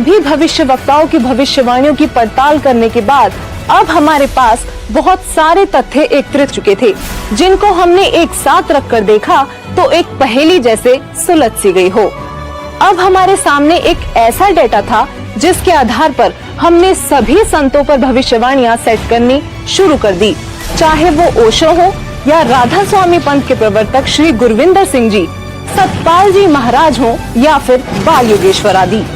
सभी भविष्यवक्ताओं की भविष्यवाणियों की पड़ताल करने के बाद अब हमारे पास बहुत सारे तथ्य एकत्रित चुके थे, जिनको हमने एक साथ रखकर देखा तो एक पहेली जैसे सुलझ सी गई हो। अब हमारे सामने एक ऐसा डेटा था जिसके आधार पर हमने सभी संतों पर भविष्यवाणियां सेट करनी शुरू कर दी, चाहे वो ओशो हो या राधा स्वामी पंथ के प्रवर्तक श्री गुरविंदर सिंह जी, सतपाल जी महाराज हो या फिर बाल योगेश्वर आदि।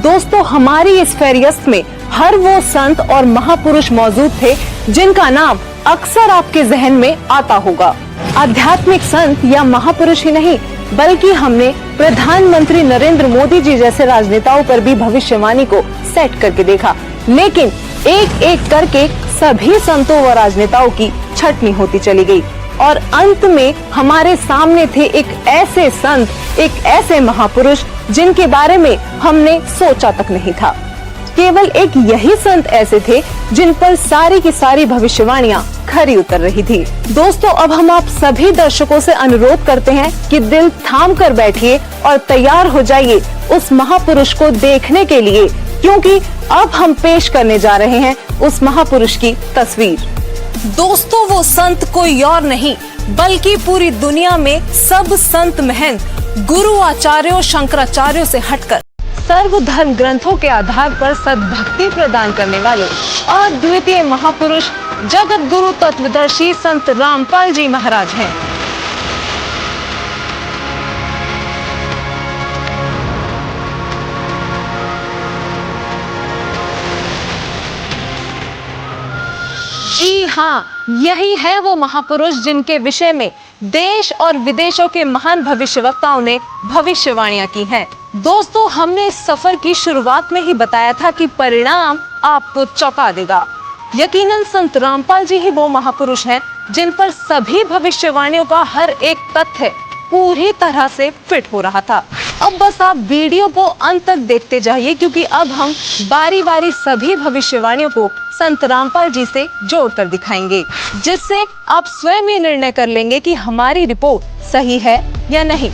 दोस्तों, हमारी इस फेरियस्त में हर वो संत और महापुरुष मौजूद थे जिनका नाम अक्सर आपके जहन में आता होगा। आध्यात्मिक संत या महापुरुष ही नहीं, बल्कि हमने प्रधानमंत्री नरेंद्र मोदी जी जैसे राजनेताओं पर भी भविष्यवाणी को सेट करके देखा, लेकिन एक एक करके सभी संतों व राजनेताओं की छटनी होती चली गई और अंत में हमारे सामने थे एक ऐसे संत, एक ऐसे महापुरुष जिनके बारे में हमने सोचा तक नहीं था। केवल एक यही संत ऐसे थे जिन पर सारी की सारी भविष्यवाणियां खरी उतर रही थी। दोस्तों, अब हम आप सभी दर्शकों से अनुरोध करते हैं कि दिल थाम कर बैठिए और तैयार हो जाइए उस महापुरुष को देखने के लिए, क्योंकि अब हम पेश करने जा रहे हैं उस महापुरुष की तस्वीर। दोस्तों, वो संत कोई और नहीं बल्कि पूरी दुनिया में सब संत महंत गुरु आचार्यों शंकराचार्यों से हटकर सर्व धर्म ग्रंथों के आधार पर सद्भक्ति प्रदान करने वाले अद्वितीय महापुरुष जगत गुरु तत्वदर्शी संत रामपाल जी महाराज हैं। जी हाँ, यही है वो महापुरुष जिनके विषय में देश और विदेशों के महान भविष्यवक्ताओं ने भविष्यवाणियां की हैं। दोस्तों, हमने इस सफर की शुरुआत में ही बताया था कि परिणाम आपको चौंका देगा। यकीनन संत रामपाल जी ही वो महापुरुष हैं जिन पर सभी भविष्यवाणियों का हर एक तथ्य पूरी तरह से फिट हो रहा था। अब बस आप वीडियो को अंत तक देखते जाइए, क्योंकि अब हम बारी बारी सभी भविष्यवाणियों को संत रामपाल जी से जोड़कर दिखाएंगे, जिससे आप स्वयं ये निर्णय कर लेंगे कि हमारी रिपोर्ट सही है या नहीं।